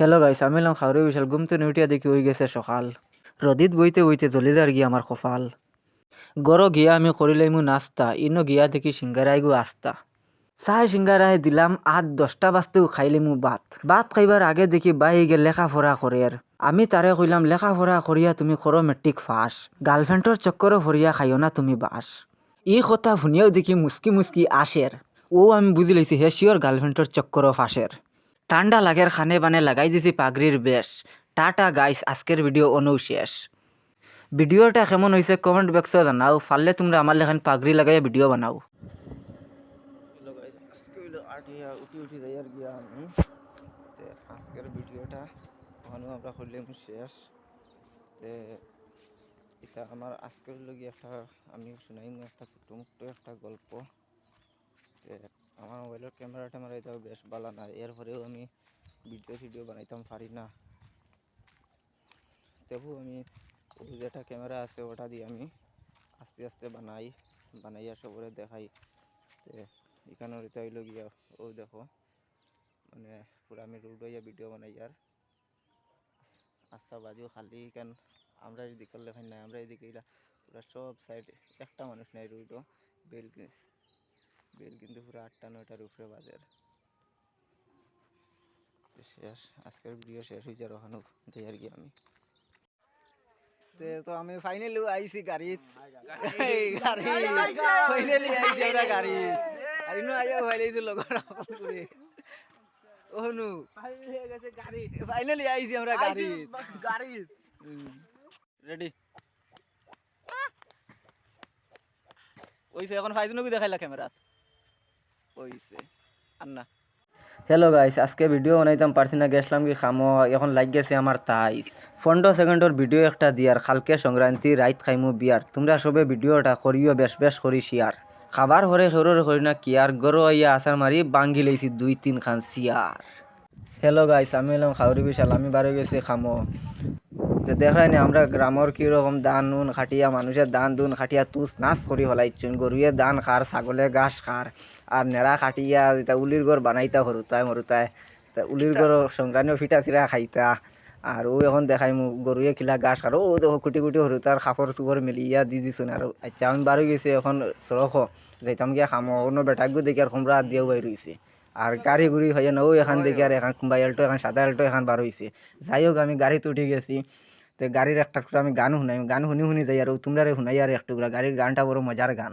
Hello guys, আমি হলাম খাউরি বিশাল। ঘুম থেকে উঠিয়া দেখি হয়ে গেছে সকাল। রদিত বইতে বইতে জলিদার গিয়া আমার কপাল। গড় গিয়া আমি করিলাইমু নাস্তা, ইনো গিয়া দেখি সিঙ্গারাই গো আস্তা। চাহ সিঙ্গারায় দিলাম ৮-১০টা বাজতেও খাইলিমু ভাত খাইবার আগে দেখি বাই গে লেখাপড়া করের। আমি তারে কইলাম লেখাপড়া করিয়া তুমি করো মেট্রিক ফাঁস, গার্লফ্রেন্ডর চক্করও ভরিয়া খাইও না তুমি বাস। ই কথা শুনিয়াও দেখি মুস্কি মুস্কি আসের। ও আমি বুঝি লাইছি হে শিওর গার্লফ্রেন্ডর চক্করও ফাঁসের। ঠান্ডা লাগের খানে বানে লাগাই দিছি পাগড়ির বেশ। টাটা গাইস, আজকের ভিডিও অনু শেষ। ভিডিওটা কেমন হয়েছে কমেন্ট বক্সে জানাও, পারলে তোমরা আমার লেখান পাগড়ি লাগাইয়া ভিডিও বানাও। হ্যালো গাইস, আজকে হইলো উঠি যাই আর গিয়া আমি আজকের ভিডিওটা ওখানেও আমরা করলাম শেষ। এটা আমার আজকের লগে একটা আমি শুনাইম একটা ছোট্ট মুক্ত একটা গল্প। আমার মোবাইলের ক্যামেরা ট্যামেরা এটাও বেশ ভালো না, এরপরেও আমি ভিডিও বানাইতাম পারি না। তবু আমি যেটা ক্যামেরা আছে ওটা দিয়ে আমি আস্তে আস্তে বানাইয়া সবরে দেখাই। এখানে এটা হইল গিয়া ও দেখো, মানে পুরো আমি রোড হইয়া ভিডিও বানাই আর আস্তা বাজিও খালি কেন আমরা এদিকে করলে খাই না, আমরা এদিকে পুরা সব সাইড একটা মানুষ নাই রোডও। বেল কিন্তু পুরো ৮টা-৯টার উপরে বাজার শেষ। আজকের ভিডিও শেষ হয়ে যার ওখানে যাই আর কি আমি। তো আমি ফাইনালি আইছি গাড়িত, ফাইনালি আইছি আমরা গাড়িত। আর ইনো আইয়া ফাইলাইছি লগর করে ওহনু ফাইনালি আইছি আমরা গাড়িত। রেডি ওইছে এখন ফাইজনু কি দেখাইলা ক্যামেরাত ওইছে আন্না। হ্যালো গাইস, আজকে ভিডিও বানাইতাম পারছি না, গেছিলাম কি খামো, এখন লাগ গেছে আমার ২৩ সেকেন্ডের ভিডিও একটা দিয়ার। খালকে সংক্রান্তি রাইত খাইমু বিয়ার, তোমরা সবে ভিডিওটা করিও বেশ করি শেয়ার। খাবার হরে সররে করি না কি আর গরো আইয়া আসার মারি বাঙ্গি লইছি ২-৩ খান সিয়ার। হ্যালো গাইস, আমি হলাম খাউরি বিশাল, আমি বারো গেছি খামো। তো দেখায়নি আমরা গ্রামের কীরকম দান নুন খাটিয়া মানুষের দান দুন খাটিয়া তুস নাচ করি হলাইছুন। গরুয়ে দান খার, ছাগলে ঘাস খার, আর নেড়া খাটিয়া যেটা উলির ঘর বানাইতা মরুতায় তা উলির ঘর সংক্রান্তিও ফিটা চিরা খাইতা। আর ও এখন দেখাই মু গরুয়ে খিলা ঘাস খার, ও দেখো কুটি হরুতার কাপড় চুপড় মিলিয়া দি দিছুন। আর আচ্ছা আমি বারো গেছি এখন সড়ক যাইতাম গিয়া খামো, অন্য বেটাকগু দেখি আর কুমড়া দিয়েও বাই রয়েছে। আর গাড়ি গুড়ি হয়ে না ও এখান দেখি আর এখন কুম্বাই আল্টো এখন সাদা আল্টো এখন বার হয়েছে। যাই হোক আমি গাড়িতে উঠে গেছি। তো গাড়ির একটা আমি গান শুনি যাই আর তোমরা শুনাই আর একটু গাড়ির গানটা বড় মজার গান।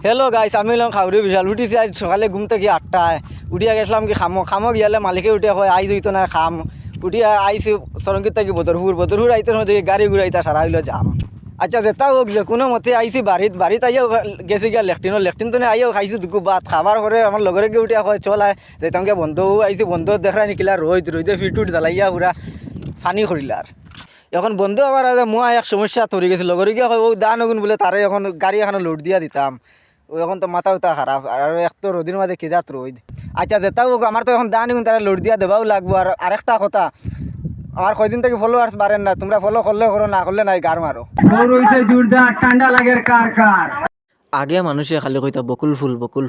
হ্যালো গাইস, আমি হলাম খাউরি বিশাল। উঠিছি আজ সকালে ঘুম থেকে ৮টায়, উঠিয়া গেছিলাম কি খামো গিয়ালে মালিকে উঠিয়া হয় আইজ হইতো না খাম। উঠিয়া আইসি সরঙ্গীত থাকি বদরপুর আইতে দেখি গাড়ি ঘুরাইতা সারা হইলো জাম। আচ্ছা যেটা হোক যে কোনো মতে আইসি বাড়িত আইয়াও গেছি গিয়া লেফটিন তো আইয়াও খাইছি দুকু ভাত খাবার করে আমার লগরে গিয়ে উঠিয়া হয় চল আয় যেতাম গিয়া বন্ধু আইসি বন্ধু দেখা নিকিলা রইদে ফিটুট জ্বালাইয়া পুরা ফানি করিলার। এখন বন্ধু আবার মোয়া এক সমস্যা তরি গেছে, লগরে গিয়া হয় ও দান ওগুন বলে তারে এখন গাড়ি এখন লোড দিয়া দিতাম। ও এখন তো মাথা উতা খারাপ আর এক তো রোদির মাঝে কেজাত রইদ। আচ্ছা যেটা হোক আমার তো এখন দান এগুন তারা লোড দিয়া দেবাও লাগবো। আর আরেকটা কথা, আমার কয়দিন থেকে ফলোয়ার্স বাড়েন না, তোমরা ফলো করলে করো, না করলে নাই গার মারো। ঠান্ডা লাগের কার আগে মানুষে খালি কইতা বকুল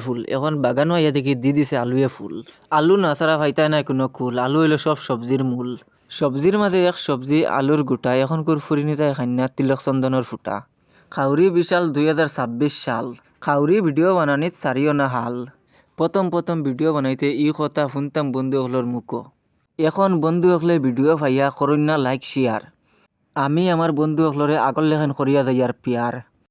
ফুল, এখন বাগানো আইয়া দেখি দি দিছে আলুয়ে ফুল। আলু না ছাড়া পাইতাই নাই কোনো কুল, আলু হইলো সব সবজির মূল। সবজির মাঝে এক সবজি আলুর গোটা, এখন কুর ফুরি নিতাই খান্যা তিলক চন্দনের ফুটা। খাউরি বিশাল ২০২৬ সাল, খাউরি ভিডিও বানানিত সারিও না হাল। প্রথম ভিডিও বানাইতে ই কথা শুনতাম বন্ধু হলর মুখো। এখন বন্ধু হকলে ভিডিও পাইয়া করুন না লাইক শেয়ার। আমি আমার বন্ধু হকলরে আগর লেখান করিয়া যাই আর পিয়ার।